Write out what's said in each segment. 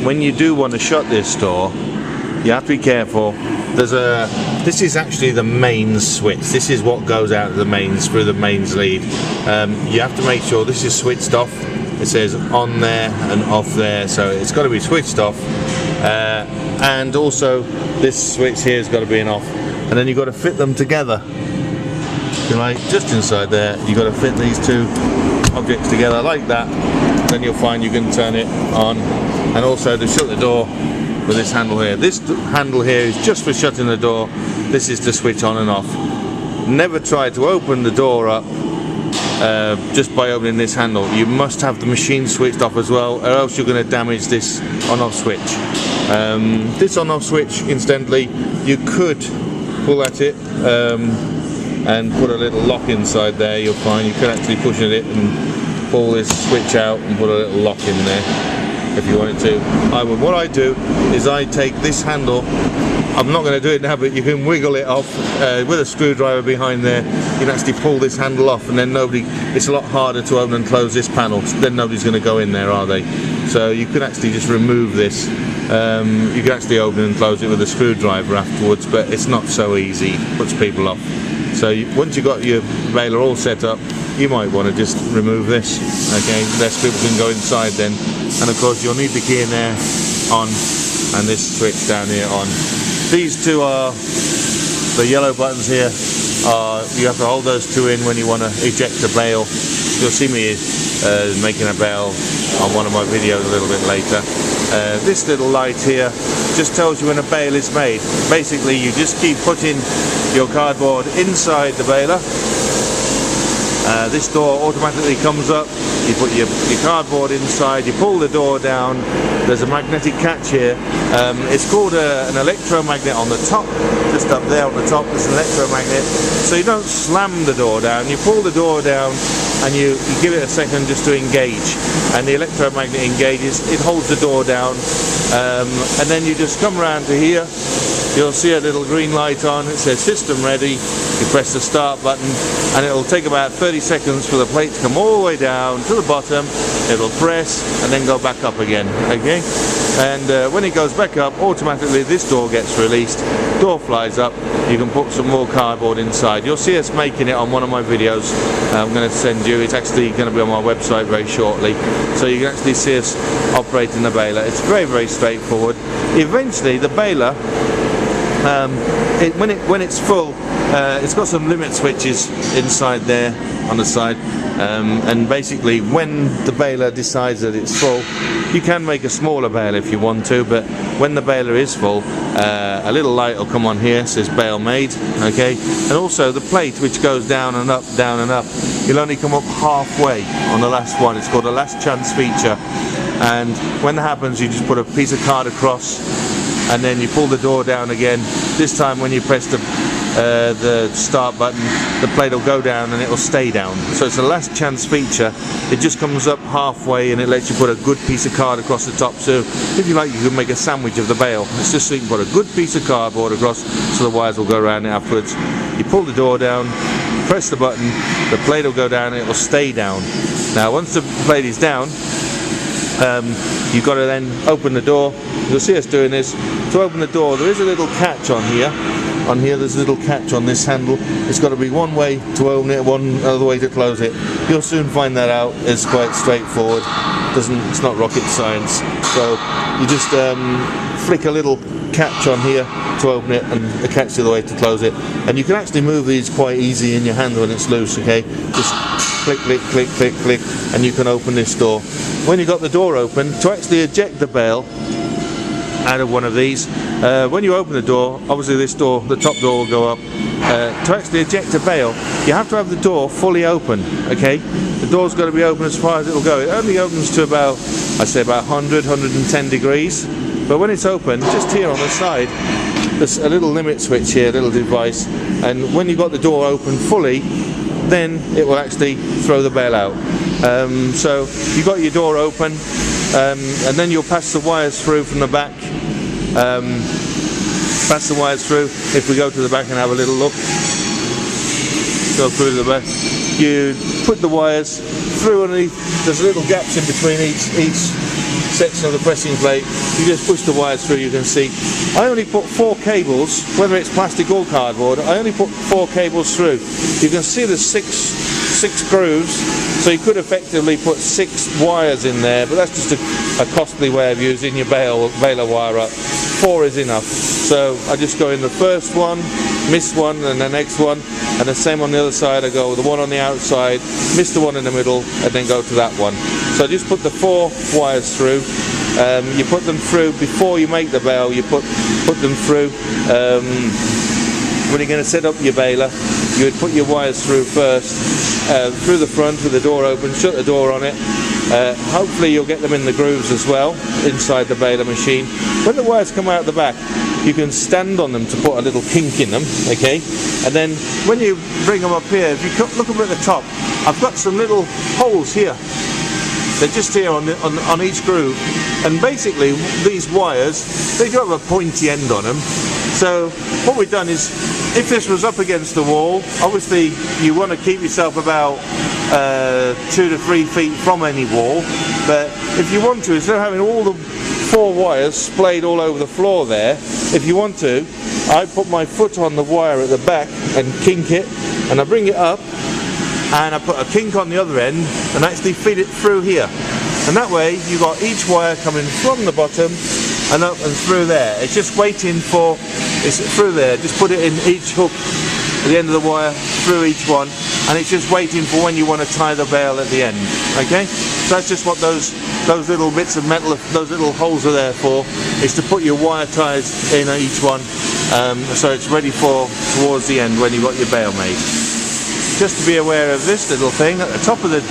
when you do want to shut this door, you have to be careful. This is actually the mains switch. This is what goes out of the mains through the mains lead. You have to make sure this is switched off. It says on there and off there, so it's got to be switched off. And also this switch here has got to be an off. And then you've got to fit them together. Right, just inside there, you've got to fit these two objects together like that. Then you'll find you can turn it on. And also to shut the door with this handle here. This handle here is just for shutting the door. This is to switch on and off. Never try to open the door up just by opening this handle. You must have the machine switched off as well, or else you're going to damage this on-off switch. This on-off switch, incidentally, you could pull at it and put a little lock inside there. You'll find you could actually push at it and pull this switch out and put a little lock in there if you wanted to. What I do is I take this handle. I'm not going to do it now, but you can wiggle it off with a screwdriver behind there. You can actually pull this handle off, and then it's a lot harder to open and close this panel. Then nobody's going to go in there, are they? So you can actually just remove this. You can actually open and close it with a screwdriver afterwards, but it's not so easy. It puts people off. So once you've got your baler all set up, you might want to just remove this. Okay, less people can go inside then. And of course you'll need the key in there on, and this switch down here on. These two are the yellow buttons here. You have to hold those two in when you want to eject a bale. You'll see me making a bale on one of my videos a little bit later. This little light here just tells you when a bale is made. Basically you just keep putting your cardboard inside the baler. This door automatically comes up. You put your cardboard inside, you pull the door down. There's a magnetic catch here. It's called an electromagnet on the top. Just up there on the top there's an electromagnet. So you don't slam the door down, you pull the door down and you give it a second just to engage. And the electromagnet engages, it holds the door down. And then you just come around to here. You'll see a little green light on. It says system ready. You press the start button and it'll take about 30 seconds for the plate to come all the way down to the bottom. It'll press and then go back up again. Okay, and when it goes back up, automatically this door gets released. Door flies up. You can put some more cardboard inside. You'll see us making it on one of my videos. I'm going to send you. It's actually going to be on my website very shortly, so you can actually see us operating the baler. It's very, very straightforward. Eventually the baler, when it's full, it's got some limit switches inside there on the side, and basically when the baler decides that it's full, you can make a smaller baler if you want to, but when the baler is full, a little light will come on here, says bale made. Okay, and also the plate which goes down and up, down and up, you'll only come up halfway on the last one. It's called a last chance feature, and when that happens you just put a piece of card across and then you pull the door down again. This time when you press the start button, the plate will go down and it will stay down. So it's a last chance feature. It just comes up halfway and it lets you put a good piece of card across the top. So if you like, you can make a sandwich of the bale. It's just so you can put a good piece of cardboard across so the wires will go around it afterwards. You pull the door down, press the button, the plate will go down and it will stay down. Now once the plate is down, you've got to then open the door. You'll see us doing this. To open the door, there is a little catch on here. On here there's a little catch on this handle. It's got to be one way to open it, one other way to close it. You'll soon find that out. It's quite straightforward. It's not rocket science. So you just flick a little catch on here to open it and a catch the other way to close it. And you can actually move these quite easy in your hand when it's loose. Okay, just click, click, click, click, click, and you can open this door. When you've got the door open, to actually eject the bale out of one of these, when you open the door, obviously this door, the top door will go up. To actually eject a bale, you have to have the door fully open. Okay, the door's got to be open as far as it will go. It only opens to about, I'd say about 100, 110 degrees. But when it's open, just here on the side, there's a little limit switch here, a little device, and when you've got the door open fully, then it will actually throw the bale out. So you've got your door open, and then you'll pass the wires through from the back. Pass the wires through. If we go to the back and have a little look, go through to the back, you put the wires through underneath. There's little gaps in between each section of the pressing plate. You just push the wires through. You can see I only put 4 cables, whether it's plastic or cardboard. I only put 4 cables through. You can see there's six grooves, so you could effectively put 6 wires in there, but that's just a costly way of using your baler wire up. 4 is enough. So I just go in the first one, miss one, and the next one, and the same on the other side. I go with the one on the outside, miss the one in the middle, and then go to that one. So I just put the 4 wires through. You put them through before you make the bail. You put them through when you're going to set up your baler. You would put your wires through first, through the front with the door open, shut the door on it. Hopefully you'll get them in the grooves as well inside the baler machine. When the wires come out the back, you can stand on them to put a little kink in them, okay? And then when you bring them up here, if you look up at the top, I've got some little holes here. They're just here on each groove, and basically these wires, they do have a pointy end on them. So what we've done is, if this was up against the wall, obviously you want to keep yourself about 2 to 3 feet from any wall, but if you want to, instead of having all the 4 wires splayed all over the floor there, if you want to, I put my foot on the wire at the back and kink it, and I bring it up, and I put a kink on the other end and actually feed it through here. And that way you've got each wire coming from the bottom and up and through there. It's just waiting for, it's through there. Just put it in each hook at the end of the wire, through each one, and it's just waiting for when you want to tie the bail at the end. Okay? So that's just what those little bits of metal, those little holes are there for, is to put your wire ties in each one, so it's ready for towards the end when you've got your bail made. Just to be aware of this little thing at the top of the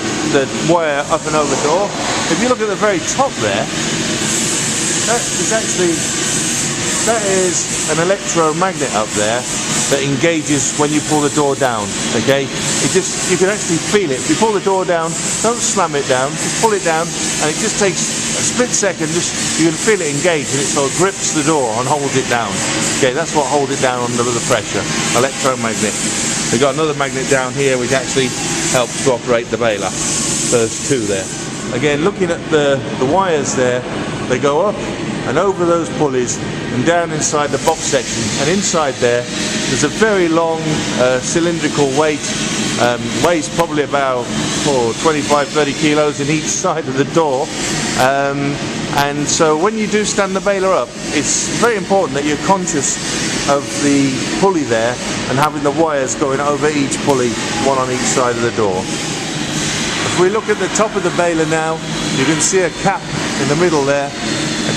wire up and over door. If you look at the very top there, that is an electromagnet up there that engages when you pull the door down. Okay, you can actually feel it. If you pull the door down, don't slam it down, just pull it down, and it just takes a split second. You can feel it engage, and it sort of grips the door and holds it down. Okay, that's what holds it down under the pressure. Electromagnet. We've got another magnet down here which actually helps to operate the baler. There's 2 there. Again, looking at the wires there, they go up and over those pulleys and down inside the box section, and inside there's a very long cylindrical weight, weighs probably about 25-30 kilos in each side of the door, and so when you do stand the baler up, it's very important that you're conscious of the pulley there and having the wires going over each pulley, one on each side of the door. If we look at the top of the baler now, you can see a cap in the middle there.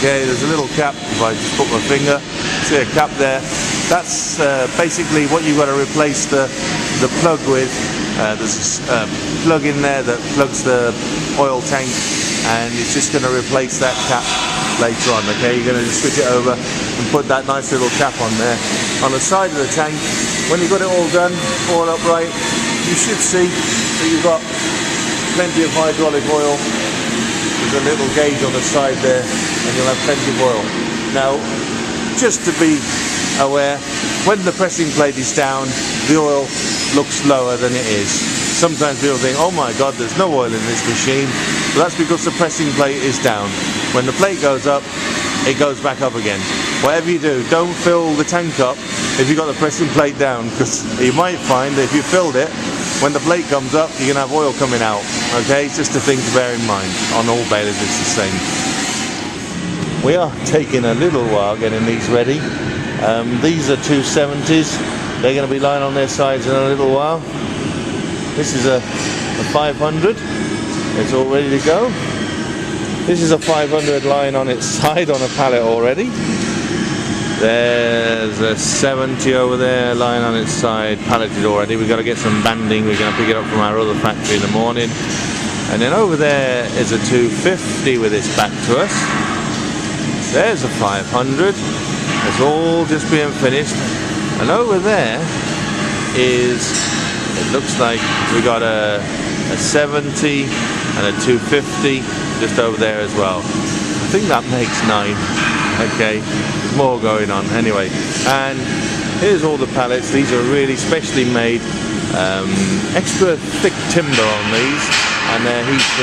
Okay, there's a little cap. If I just put my finger, see a cap there. That's basically what you've got to replace the plug with. There's a plug in there that plugs the oil tank, and it's just going to replace that cap later on. Okay, you're going to just switch it over and put that nice little cap on there. On the side of the tank, when you've got it all done, all upright, you should see that you've got plenty of hydraulic oil. There's a little gauge on the side there, and you'll have plenty of oil. Now, just to be aware, when the pressing plate is down, the oil looks lower than it is. Sometimes people think, oh my god, there's no oil in this machine, but that's because the pressing plate is down. When the plate goes up, it goes back up again. Whatever you do, don't fill the tank up if you've got the pressing plate down, because you might find that if you filled it, when the plate comes up, you're going to have oil coming out. Okay, it's just a thing to bear in mind. On all balers it's the same. We are taking a little while getting these ready. These are 270s. They're going to be lying on their sides in a little while. This is a 500. It's all ready to go. This is a 500 lying on its side on a pallet already. There's a 70 over there lying on its side, palleted already. We've got to get some banding. We're going to pick it up from our other factory in the morning. And then over there is a 250 with its back to us. There's a 500. It's all just being finished. And over there is, it looks like we got a 70 and a 250 just over there as well. I think that makes 9. Okay, there's more going on anyway. And here's all the pallets. These are really specially made, extra thick timber on these. and he's